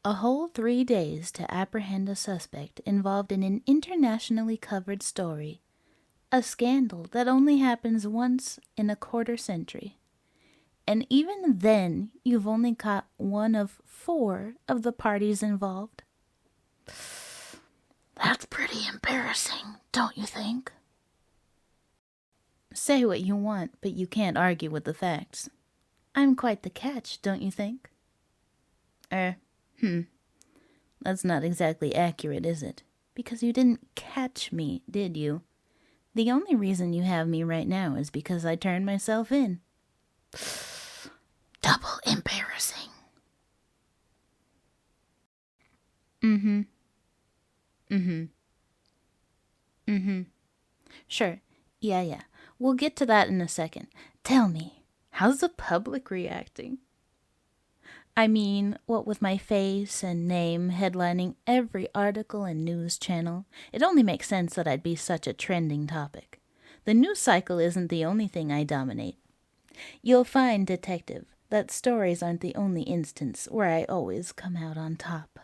A whole 3 days to apprehend a suspect involved in an internationally covered story. A scandal that only happens once in a quarter century. And even then, you've only caught one of 4 of the parties involved. That's pretty embarrassing, don't you think? Say what you want, but you can't argue with the facts. I'm quite the catch, don't you think? That's not exactly accurate, is it? Because you didn't catch me, did you? The only reason you have me right now is because I turned myself in. Double embarrassing. Sure. Yeah. We'll get to that in a second. Tell me, how's the public reacting? I mean, what with my face and name headlining every article and news channel, it only makes sense that I'd be such a trending topic. The news cycle isn't the only thing I dominate. You'll find, detective, that stories aren't the only instance where I always come out on top.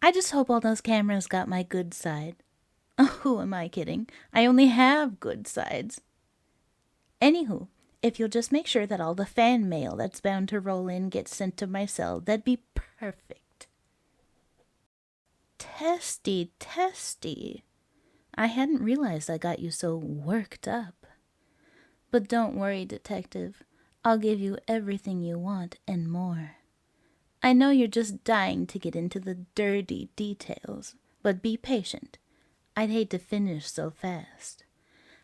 I just hope all those cameras got my good side. Who am I kidding? I only have good sides. Anywho, if you'll just make sure that all the fan mail that's bound to roll in gets sent to my cell, that'd be perfect. Testy. I hadn't realized I got you so worked up. But don't worry, detective. I'll give you everything you want and more. I know you're just dying to get into the dirty details, but be patient. I'd hate to finish so fast.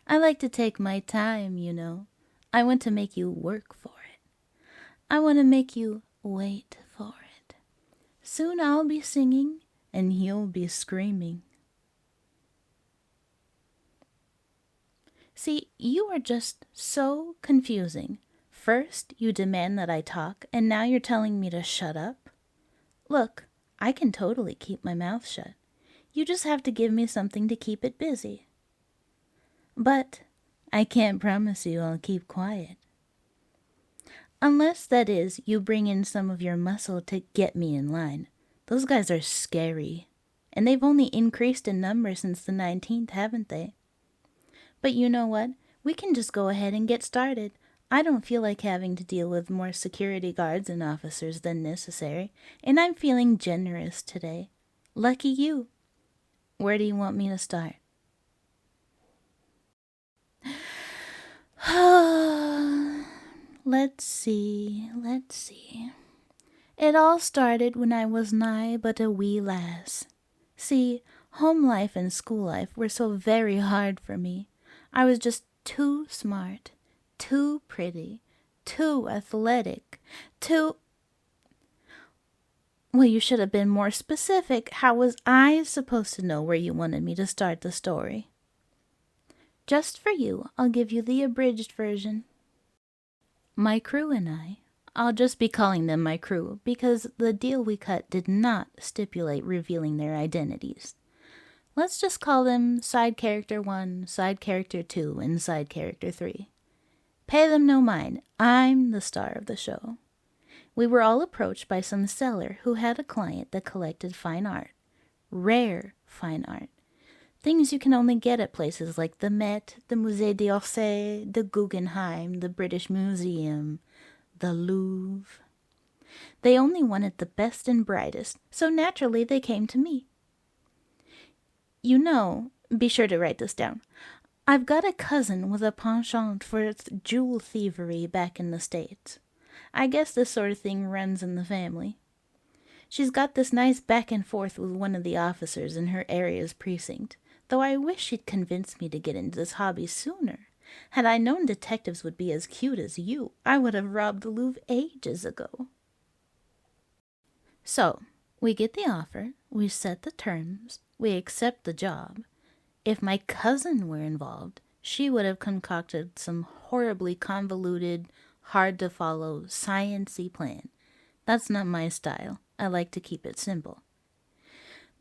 I like to take my time, you know. I want to make you work for it. I want to make you wait for it. Soon I'll be singing, and you'll be screaming. See, you are just so confusing. First, you demand that I talk, and now you're telling me to shut up? Look, I can totally keep my mouth shut. You just have to give me something to keep it busy. But I can't promise you I'll keep quiet. Unless, that is, you bring in some of your muscle to get me in line. Those guys are scary. And they've only increased in number since the 19th, haven't they? But you know what? We can just go ahead and get started. I don't feel like having to deal with more security guards and officers than necessary, and I'm feeling generous today. Lucky you. Where do you want me to start? Let's see. It all started when I was nigh but a wee lass. See, home life and school life were so very hard for me. I was just too smart, too pretty, too athletic, too... Well, you should have been more specific. How was I supposed to know where you wanted me to start the story? Just for you, I'll give you the abridged version. My crew and I'll just be calling them my crew, because the deal we cut did not stipulate revealing their identities. Let's just call them Side Character 1, Side Character 2, and Side Character 3. Pay them no mind. I'm the star of the show. We were all approached by some seller who had a client that collected fine art. Rare fine art. Things you can only get at places like the Met, the Musée d'Orsay, the Guggenheim, the British Museum, the Louvre. They only wanted the best and brightest, so naturally they came to me. You know, be sure to write this down, I've got a cousin with a penchant for jewel thievery back in the States. I guess this sort of thing runs in the family. She's got this nice back and forth with one of the officers in her area's precinct, though I wish she'd convinced me to get into this hobby sooner. Had I known detectives would be as cute as you, I would have robbed the Louvre ages ago. So, we get the offer, we set the terms, we accept the job. If my cousin were involved, she would have concocted some horribly convoluted, hard-to-follow, science-y plan. That's not my style. I like to keep it simple.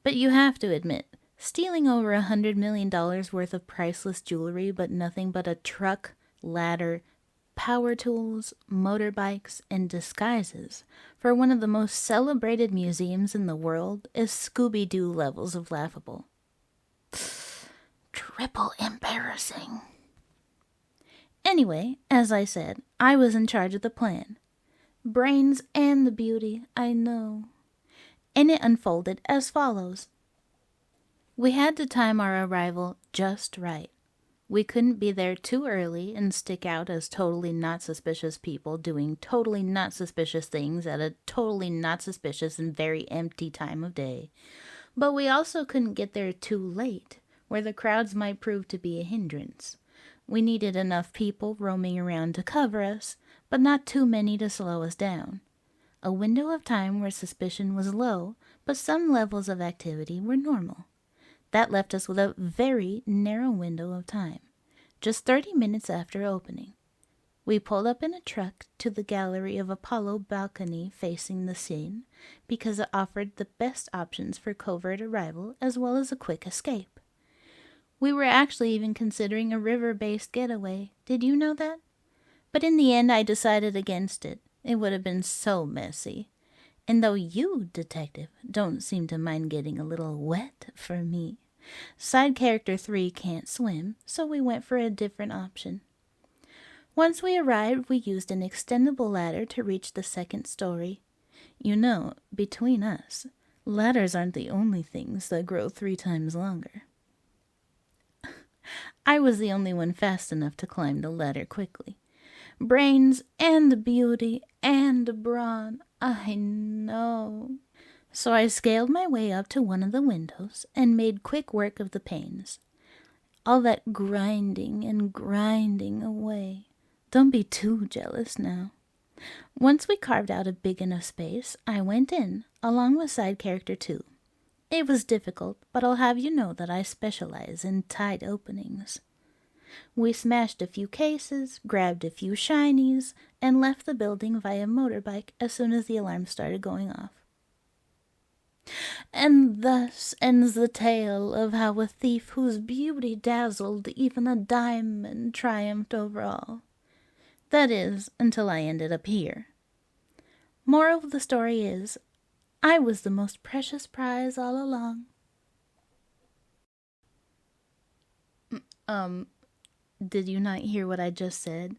But you have to admit, stealing over $100 million worth of priceless jewelry but nothing but a truck, ladder, power tools, motorbikes, and disguises for one of the most celebrated museums in the world is Scooby-Doo levels of laughable. Triple embarrassing. Anyway, as I said, I was in charge of the plan. Brains and the beauty, I know. And it unfolded as follows. We had to time our arrival just right. We couldn't be there too early and stick out as totally not suspicious people doing totally not suspicious things at a totally not suspicious and very empty time of day. But we also couldn't get there too late, where the crowds might prove to be a hindrance. We needed enough people roaming around to cover us, but not too many to slow us down. A window of time where suspicion was low, but some levels of activity were normal. That left us with a very narrow window of time, just 30 minutes after opening. We pulled up in a truck to the Gallery of Apollo balcony facing the scene because it offered the best options for covert arrival as well as a quick escape. We were actually even considering a river-based getaway. Did you know that? But in the end, I decided against it. It would have been so messy. And though you, detective, don't seem to mind getting a little wet for me, side character 3 can't swim, so we went for a different option. Once we arrived, we used an extendable ladder to reach the second story. You know, between us, ladders aren't the only things that grow 3 times longer. I was the only one fast enough to climb the ladder quickly. Brains and beauty and brawn, I know. So I scaled my way up to one of the windows and made quick work of the panes. All that grinding and grinding away. Don't be too jealous now. Once we carved out a big enough space, I went in, along with side character 2. It was difficult, but I'll have you know that I specialize in tight openings. We smashed a few cases, grabbed a few shinies, and left the building via motorbike as soon as the alarm started going off. And thus ends the tale of how a thief whose beauty dazzled even a diamond triumphed over all. That is, until I ended up here. Moral of the story is, I was the most precious prize all along. Did you not hear what I just said?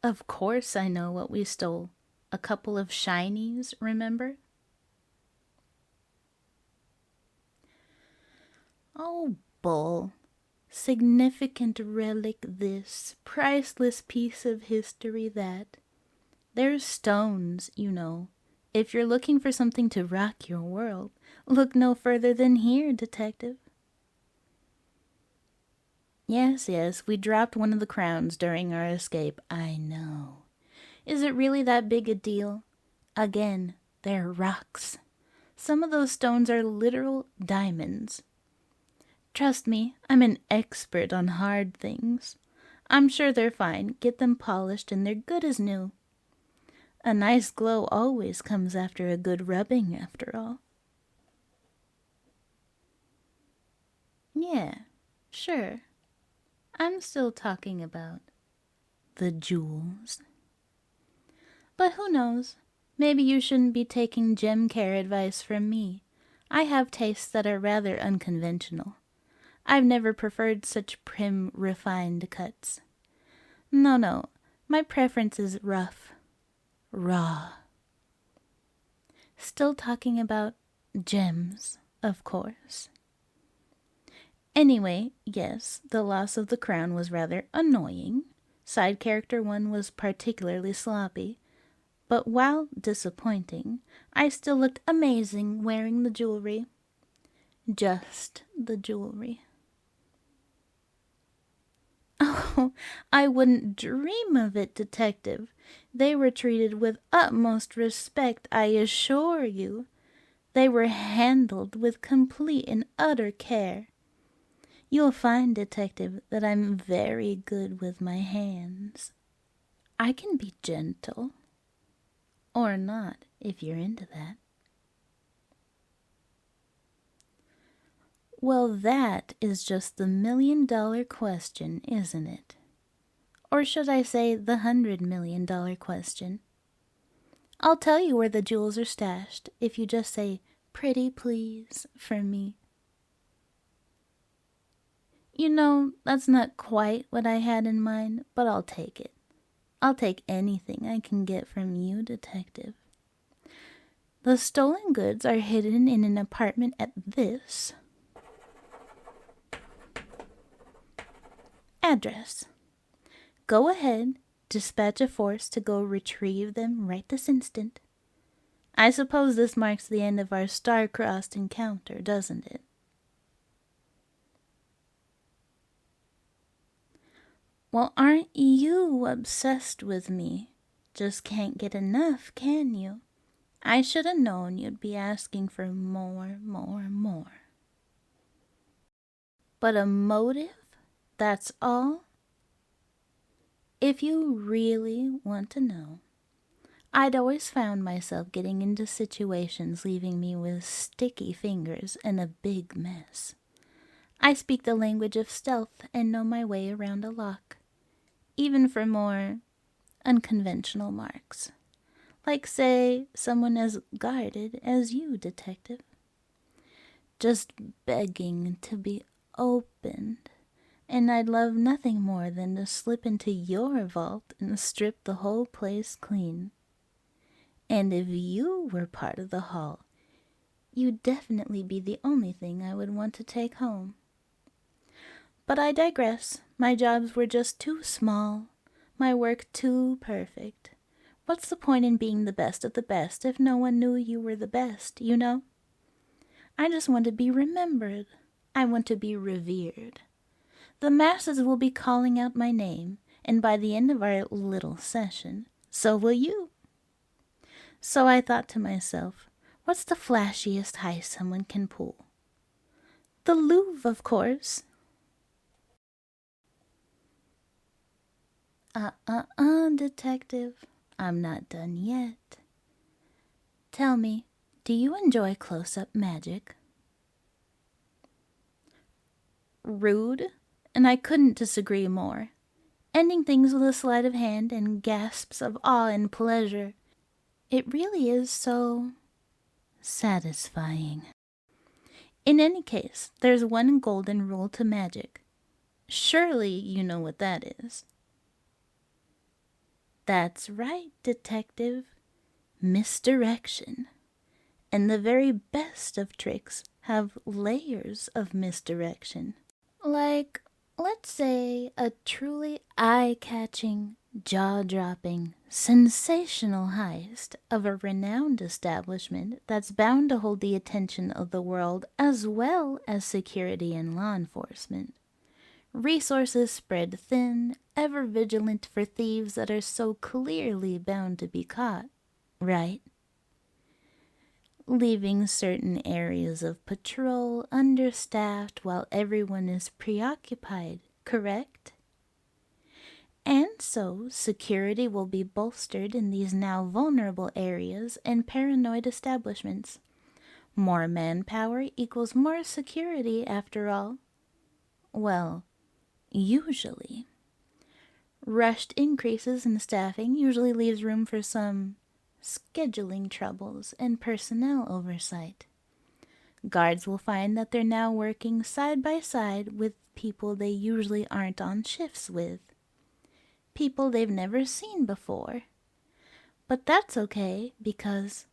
Of course I know what we stole. A couple of shinies, remember? Oh, bull. Significant relic this, priceless piece of history that. There's stones, you know. If you're looking for something to rock your world, look no further than here, detective. Yes, we dropped one of the crowns during our escape, I know. Is it really that big a deal? Again, they're rocks. Some of those stones are literal diamonds. Trust me, I'm an expert on hard things. I'm sure they're fine. Get them polished and they're good as new. A nice glow always comes after a good rubbing, after all. Yeah, sure. I'm still talking about the jewels. But who knows? Maybe you shouldn't be taking gem care advice from me. I have tastes that are rather unconventional. I've never preferred such prim, refined cuts. No, my preference is rough, raw. Still talking about gems, of course. Anyway, yes, the loss of the crown was rather annoying. Side character 1 was particularly sloppy. But while disappointing, I still looked amazing wearing the jewelry. Just the jewelry. Oh, I wouldn't dream of it, detective. They were treated with utmost respect, I assure you. They were handled with complete and utter care. You'll find, detective, that I'm very good with my hands. I can be gentle. Or not, if you're into that. Well, that is just the $1,000,000 question, isn't it? Or should I say the $100 million question? I'll tell you where the jewels are stashed if you just say, "Pretty please," for me. You know, that's not quite what I had in mind, but I'll take it. I'll take anything I can get from you, detective. The stolen goods are hidden in an apartment at this address. Go ahead, dispatch a force to go retrieve them right this instant. I suppose this marks the end of our star-crossed encounter, doesn't it? Well, aren't you obsessed with me? Just can't get enough, can you? I should have known you'd be asking for more. But a motive? That's all? If you really want to know, I'd always found myself getting into situations leaving me with sticky fingers and a big mess. I speak the language of stealth and know my way around a lock, even for more unconventional marks. Like, say, someone as guarded as you, detective. Just begging to be opened, and I'd love nothing more than to slip into your vault and strip the whole place clean. And if you were part of the haul, you'd definitely be the only thing I would want to take home. But I digress. My jobs were just too small, my work too perfect. What's the point in being the best of the best if no one knew you were the best, you know? I just want to be remembered. I want to be revered. The masses will be calling out my name, and by the end of our little session, so will you. So I thought to myself, what's the flashiest heist someone can pull? The Louvre, of course. Detective. I'm not done yet. Tell me, do you enjoy close-up magic? Rude, and I couldn't disagree more. Ending things with a sleight of hand and gasps of awe and pleasure. It really is so satisfying. In any case, there's one golden rule to magic. Surely you know what that is. That's right, detective. Misdirection. And the very best of tricks have layers of misdirection. Like, let's say, a truly eye-catching, jaw-dropping, sensational heist of a renowned establishment that's bound to hold the attention of the world as well as security and law enforcement. Resources spread thin, ever vigilant for thieves that are so clearly bound to be caught, right? Leaving certain areas of patrol understaffed while everyone is preoccupied, correct? And so, security will be bolstered in these now vulnerable areas and paranoid establishments. More manpower equals more security, after all. Well, usually. Rushed increases in staffing usually leaves room for some scheduling troubles and personnel oversight. Guards will find that they're now working side by side with people they usually aren't on shifts with. People they've never seen before. But that's okay, because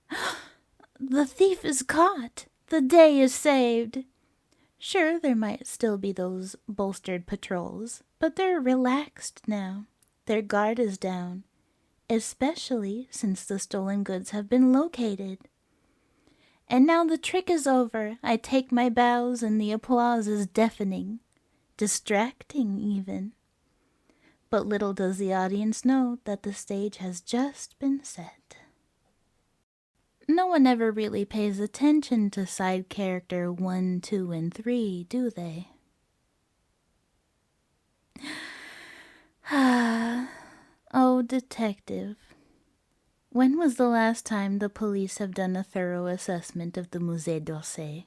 the thief is caught! The day is saved! Sure, there might still be those bolstered patrols, but they're relaxed now. Their guard is down, especially since the stolen goods have been located. And now the trick is over. I take my bows and the applause is deafening, distracting even. But little does the audience know that the stage has just been set. No one ever really pays attention to side character 1, 2, and 3, do they? Oh, detective. When was the last time the police have done a thorough assessment of the Musée d'Orsay?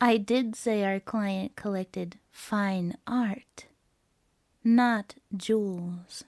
I did say our client collected fine art. not jewels.